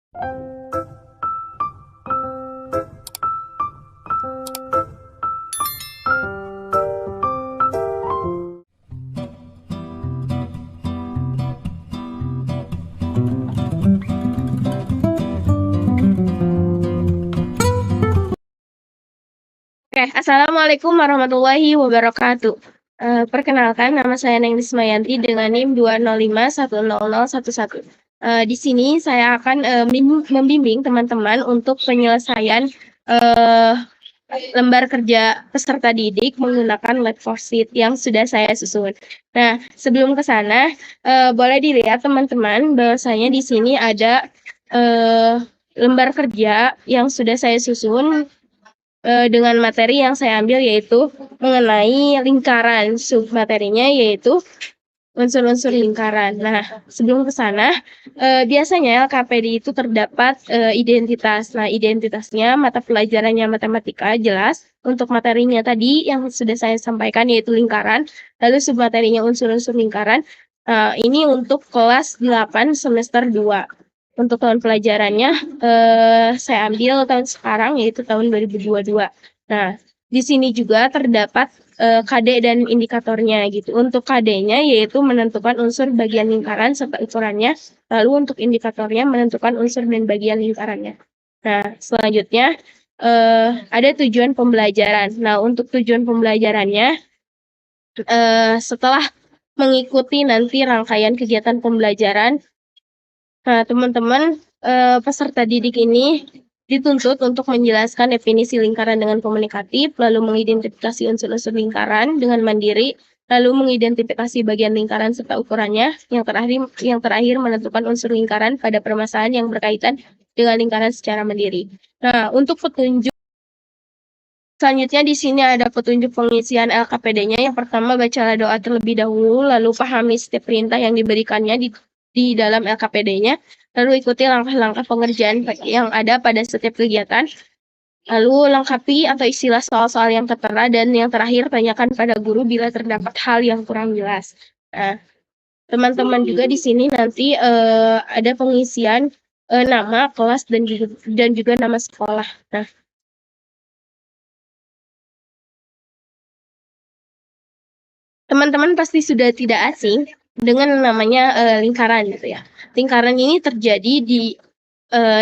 Oke, assalamualaikum warahmatullahi wabarakatuh. Perkenalkan, nama saya Neng Rismayanti dengan NIM 205100011. Di sini saya akan membimbing teman-teman untuk penyelesaian lembar kerja peserta didik menggunakan Lab4Sheet yang sudah saya susun. Nah, sebelum ke sana, boleh dilihat teman-teman bahwasanya di sini ada lembar kerja yang sudah saya susun dengan materi yang saya ambil, yaitu mengenai lingkaran. Submaterinya yaitu unsur-unsur lingkaran. Nah, sebelum ke sana, biasanya LKPD itu terdapat identitas. Nah, identitasnya mata pelajarannya matematika, jelas. Untuk materinya tadi yang sudah saya sampaikan yaitu lingkaran. Lalu submaterinya unsur-unsur lingkaran. Ini untuk kelas 8 semester 2. Untuk tahun pelajarannya saya ambil tahun sekarang yaitu tahun 2022. Nah, di sini juga terdapat KD dan indikatornya gitu. Untuk KD-nya yaitu menentukan unsur bagian lingkaran serta ukurannya, lalu untuk indikatornya menentukan unsur dan bagian lingkarannya. Nah, selanjutnya ada tujuan pembelajaran. Nah, untuk tujuan pembelajarannya setelah mengikuti nanti rangkaian kegiatan pembelajaran, nah, teman-teman peserta didik ini dituntut untuk menjelaskan definisi lingkaran dengan komunikatif, lalu mengidentifikasi unsur-unsur lingkaran dengan mandiri, lalu mengidentifikasi bagian lingkaran serta ukurannya, yang terakhir menentukan unsur lingkaran pada permasalahan yang berkaitan dengan lingkaran secara mandiri. Nah, untuk petunjuk selanjutnya di sini ada petunjuk pengisian LKPD-nya. Yang pertama, bacalah doa terlebih dahulu, lalu pahami setiap perintah yang diberikannya di dalam LKPD-nya, lalu ikuti langkah-langkah pengerjaan yang ada pada setiap kegiatan, lalu lengkapi atau istilah soal-soal yang tertera, dan yang terakhir tanyakan pada guru bila terdapat hal yang kurang jelas. Nah, teman-teman juga di sini nanti ada pengisian nama, kelas, dan juga nama sekolah. Nah, teman-teman pasti sudah tidak asing dengan namanya lingkaran gitu ya. Lingkaran ini terjadi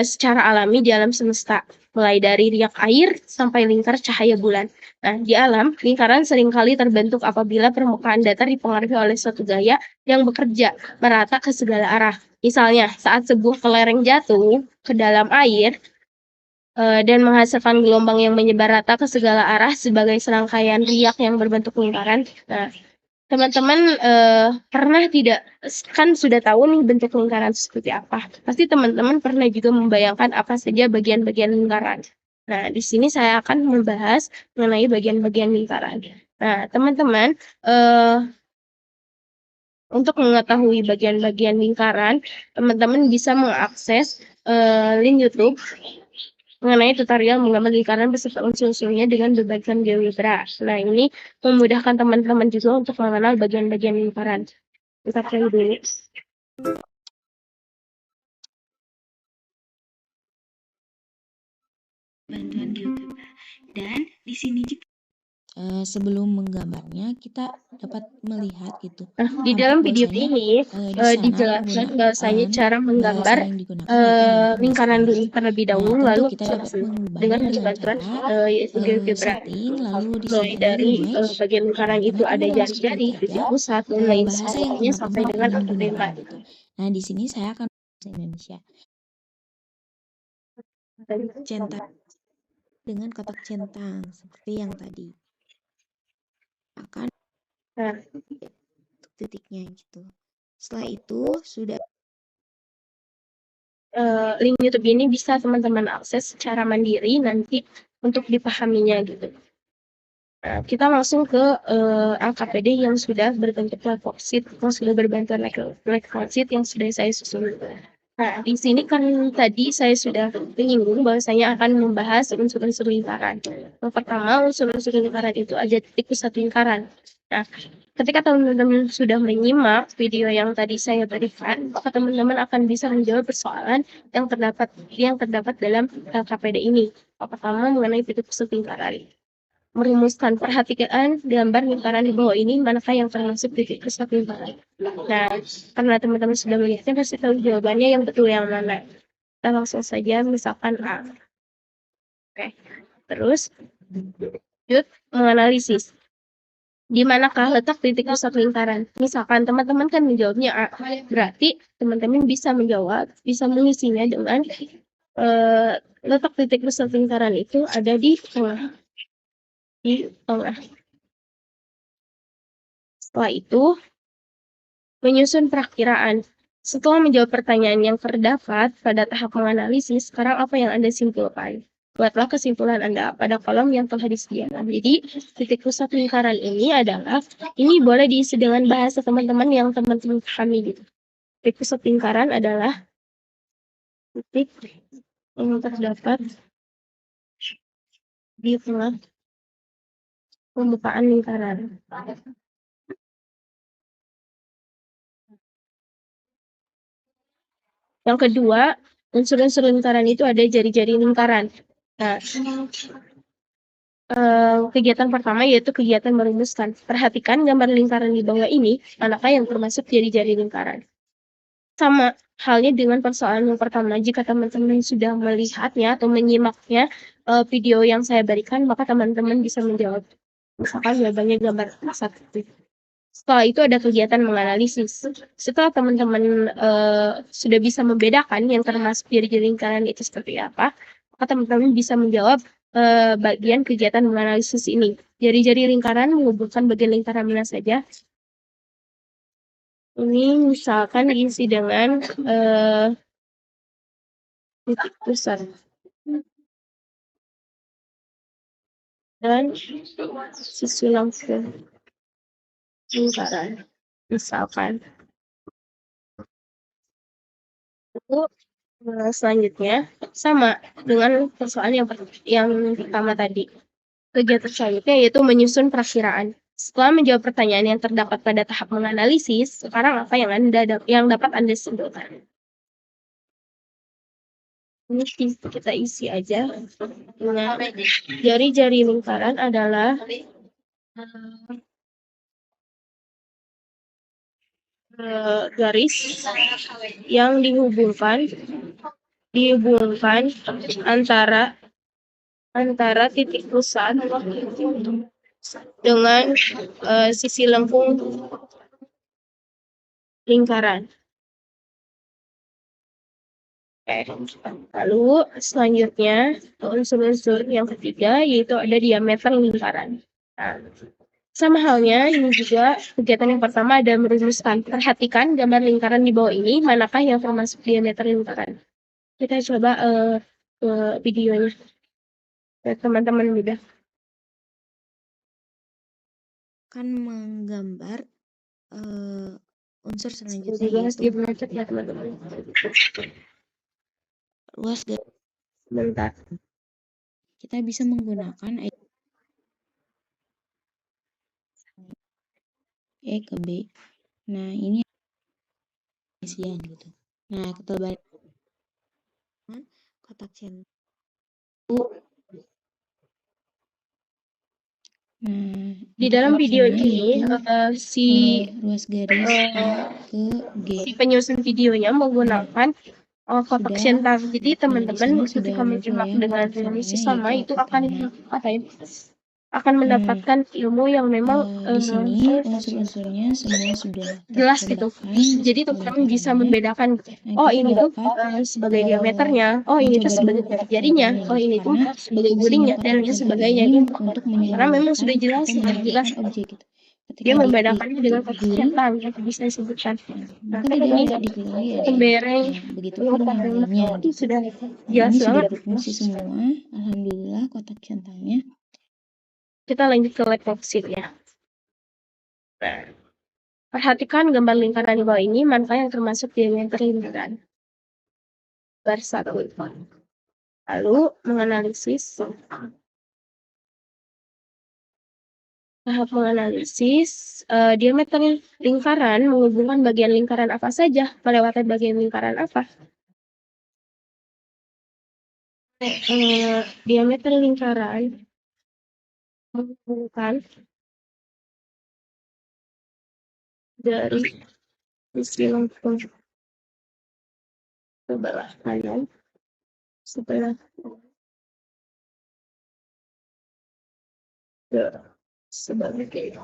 secara alami di alam semesta, mulai dari riak air sampai lingkar cahaya bulan. Nah, di alam, lingkaran seringkali terbentuk apabila permukaan datar dipengaruhi oleh suatu gaya yang bekerja merata ke segala arah. Misalnya, saat sebuah kelereng jatuh ke dalam air dan menghasilkan gelombang yang menyebar rata ke segala arah sebagai serangkaian riak yang berbentuk lingkaran. Nah, teman-teman pernah tidak, kan sudah tahu nih bentuk lingkaran seperti apa. Pasti teman-teman pernah juga membayangkan apa saja bagian-bagian lingkaran. Nah, di sini saya akan membahas mengenai bagian-bagian lingkaran. Nah, teman-teman, untuk mengetahui bagian-bagian lingkaran, teman-teman bisa mengakses link YouTube mengenai tutorial menggambar lingkaran beserta unsur-unsurnya dengan berbagai geometri. Nah, ini memudahkan teman-teman juga untuk mengenal bagian-bagian lingkaran. Kita play dulu. Bantuan geogebra. Dan di sini juga sebelum menggambarnya kita dapat melihat gitu. Nah, di dalam video ini dijelaskan bahwasanya cara menggambar lingkaran dulu terlebih dahulu, lalu kita dapat dengan bantuan yaitu GeoGebra. Mulai dari bagian lingkaran itu ada jari-jari, titik pusat, dan lain sebagainya sampai dengan perintah. Nah, di sini saya akan bahasa Indonesia. Centang dengan kotak centang seperti yang tadi. Akan titiknya gitu. Setelah itu sudah link YouTube ini bisa teman-teman akses secara mandiri nanti untuk dipahaminya gitu. Nah, kita langsung ke LKPD yang sudah berbentuk Lab4Sheet, yang sudah berbantuan Lab4Sheet yang sudah saya susun. Nah, di sini kan tadi saya sudah menyinggung bahwa saya akan membahas unsur-unsur lingkaran. Yang pertama, unsur-unsur lingkaran itu ada titik pusat lingkaran. Nah, Ketika teman-teman sudah menyimak video yang tadi saya berikan, maka teman-teman akan bisa menjawab persoalan yang terdapat dalam KPD ini. Pertama, mengenai titik pusat lingkaran. Merumuskan, perhatikan gambar lingkaran di bawah ini, manakah yang termasuk titik pusat lingkaran. Nah, karena teman-teman sudah melihatnya, pasti tahu jawabannya yang betul yang mana. Kita langsung saja, misalkan A. Oke, terus lanjut menganalisis. Di manakah letak titik pusat lingkaran? Misalkan teman-teman kan menjawabnya A, berarti teman-teman bisa menjawab, bisa mengisinya dengan letak titik pusat lingkaran itu ada di tengah. Di tengah. Setelah itu, menyusun perakiraan. Setelah menjawab pertanyaan yang terdapat pada tahap menganalisis, sekarang apa yang Anda simpulkan? Buatlah kesimpulan Anda pada kolom yang telah disediakan. Jadi, titik pusat lingkaran ini boleh diisi dengan bahasa teman-teman yang teman-teman pahami gitu. Titik pusat lingkaran adalah titik yang terdapat di tengah pembukaan lingkaran. Yang kedua, unsur-unsur lingkaran itu ada jari-jari lingkaran. Nah, kegiatan pertama yaitu kegiatan merumuskan. Perhatikan gambar lingkaran di bawah ini, manakah yang termasuk jari-jari lingkaran. Sama halnya dengan persoalan yang pertama, jika teman-teman sudah melihatnya atau menyimaknya video yang saya berikan, maka teman-teman bisa menjawab. Misalkan jawabannya gambar 1. Setelah itu ada kegiatan menganalisis. Setelah teman-teman sudah bisa membedakan yang termasuk jari-jari lingkaran itu seperti apa, maka teman-teman bisa menjawab bagian kegiatan menganalisis ini. Jari-jari lingkaran menghubungkan bagian lingkaran mana saja. Ini misalkan diisi dengan titik pusat dan sisi langsung lingkaran. Misalkan. Selanjutnya sama dengan persoalan yang pertama tadi. Kegiatan selanjutnya yaitu menyusun perakiraan. Setelah menjawab pertanyaan yang terdapat pada tahap menganalisis, sekarang apa yang dapat Anda simpulkan? Ini kita isi aja. Nah, jari-jari lingkaran adalah garis yang dihubungkan antara titik pusat dengan sisi lengkung lingkaran. Lalu selanjutnya unsur-unsur yang ketiga yaitu ada diameter lingkaran. Nah, sama halnya ini juga kegiatan yang pertama ada merumuskan. Perhatikan gambar lingkaran di bawah ini, manakah yang termasuk diameter lingkaran. Kita coba videonya. Teman-teman mudah. Kan menggambar unsur selanjutnya Dibahas yaitu ya teman-teman. luas garis. Bentar. Kita bisa menggunakan E ke B. Nah, ini isian gitu. Nah, ketebalan kotak centang. Nah, di dalam video ini luas garis A ke G. Si penyusun videonya menggunakan kotak centang. Jadi teman-teman ketika menyimak dengan sesama itu akan mendapatkan ilmu yang memang di sini unsur-unsurnya semua sudah jelas gitu. Jadi teman-teman bisa membedakan, oh ini tuh sebagai diameternya, oh ini tuh sebagai jarinya, oh ini tuh sebagai gulingnya dan lain sebagainya gitu. Karena memang sudah jelas objek gitu. Dia membedakannya dengan kotak centang yang bisa disebutkan. Nah, Maka di dalam dipilih ada pembereng begitu pun yang lainnya itu gitu. sudah Ini sudah berfungsi semua. Alhamdulillah kotak centangnya. Kita lanjut ke lab worksheet ya. Nah, perhatikan gambar lingkaran di bawah ini, manakah yang termasuk diameter lingkaran. Gambar 1. Lalu menganalisis. Tahap menganalisis diameter lingkaran menghubungkan bagian lingkaran apa saja melewati bagian lingkaran apa. Diameter lingkaran menghubungkan dari sisi lengkung sebelah kanan sebelah ke sebagai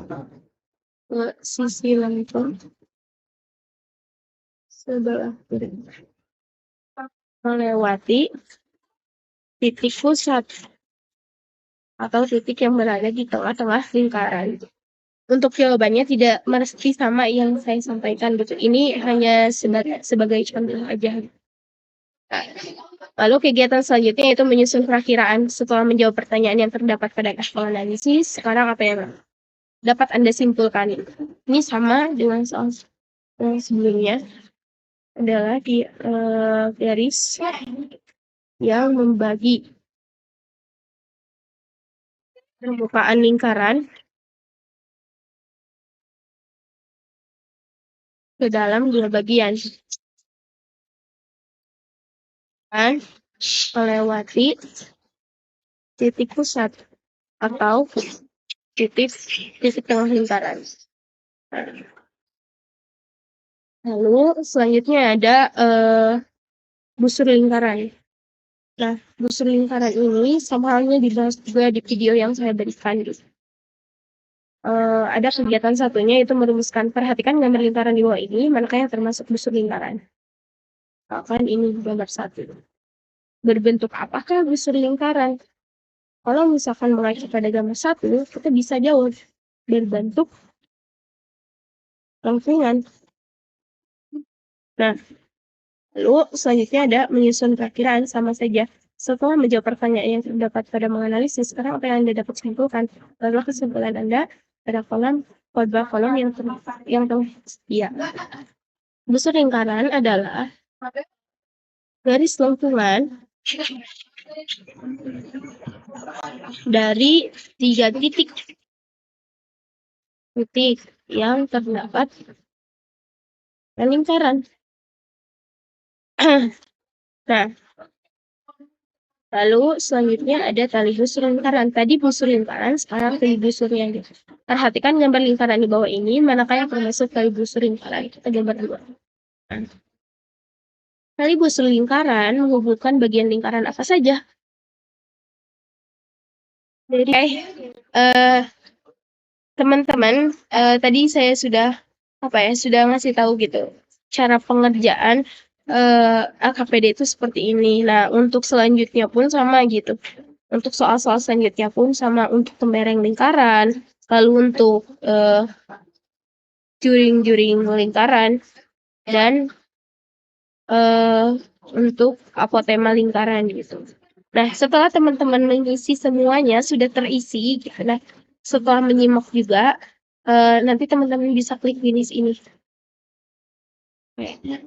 ke sisi lengkung sebelah kiri melewati titik pusat atau titik yang berada di tengah-tengah lingkaran. Untuk jawabannya tidak mesti sama yang saya sampaikan gitu. Ini hanya sebagai contoh aja. Nah, lalu kegiatan selanjutnya yaitu menyusun perakiraan setelah menjawab pertanyaan yang terdapat pada tahap analisis. Sekarang apa yang dapat Anda simpulkan? Ini sama dengan soal sebelumnya, adalah di garis yang membagi permukaan lingkaran ke dalam dua bagian dan melewati titik pusat atau titik tengah lingkaran. Lalu selanjutnya ada busur lingkaran. Nah, busur lingkaran ini sama halnya dibahas juga di video yang saya berikan. Ada kegiatan satunya yaitu merumuskan, perhatikan gambar lingkaran di bawah ini, manakah yang termasuk busur lingkaran. Misalkan ini gambar 1. Berbentuk apakah busur lingkaran? Kalau misalkan mengacu pada gambar 1, kita bisa jawab berbentuk lengkungan. Nah, lalu selanjutnya ada menyusun perakiraan, sama saja. Setelah menjawab pertanyaan yang terdapat pada menganalisis, sekarang apa yang Anda dapat simpulkan? Lalu kesimpulan Anda pada kolom yang tersedia. Busur lingkaran adalah garis lengkungan dari 3 titik yang terdapat pada lingkaran. Nah, lalu selanjutnya ada tali busur lingkaran. Tadi busur lingkaran, sekarang tali busurnya. Perhatikan gambar lingkaran di bawah ini, manakah yang termasuk tali busur lingkaran? Kita gambar 2. Nah, tali busur lingkaran menghubungkan bagian lingkaran apa saja? Jadi, teman-teman, tadi saya sudah ngasih tahu gitu cara pengerjaan LKPD itu seperti ini. Nah, untuk selanjutnya pun sama gitu. Untuk soal-soal selanjutnya pun sama, untuk tembereng lingkaran, lalu untuk juring-juring lingkaran, dan untuk apotema lingkaran gitu. Nah, setelah teman-teman mengisi semuanya sudah terisi gitu. Nah, setelah menyimak juga nanti teman-teman bisa klik finish ini.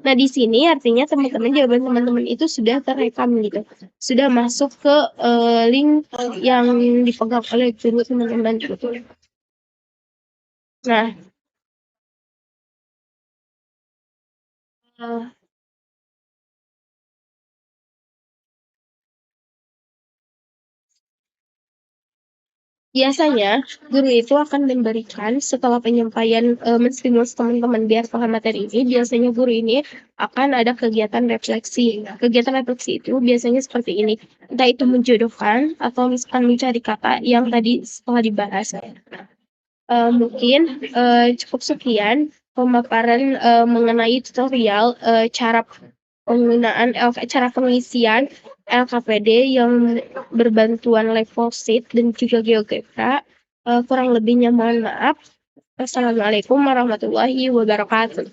Nah, di sini artinya teman-teman jawaban teman-teman itu sudah terekam gitu. Sudah masuk ke link yang dipegang oleh guru teman-teman gitu. Nah, biasanya guru itu akan memberikan setelah penyampaian menstimulus teman-teman biar paham materi ini, biasanya guru ini akan ada kegiatan refleksi. Kegiatan refleksi itu biasanya seperti ini, entah itu menjodohkan atau misalkan mencari kata yang tadi setelah dibahas. Mungkin cukup sekian pemaparan mengenai tutorial cara pengisian LKPD yang berbantuan level sheet dan juga GeoGebra. Kurang lebihnya mohon maaf. Wassalamualaikum warahmatullahi wabarakatuh.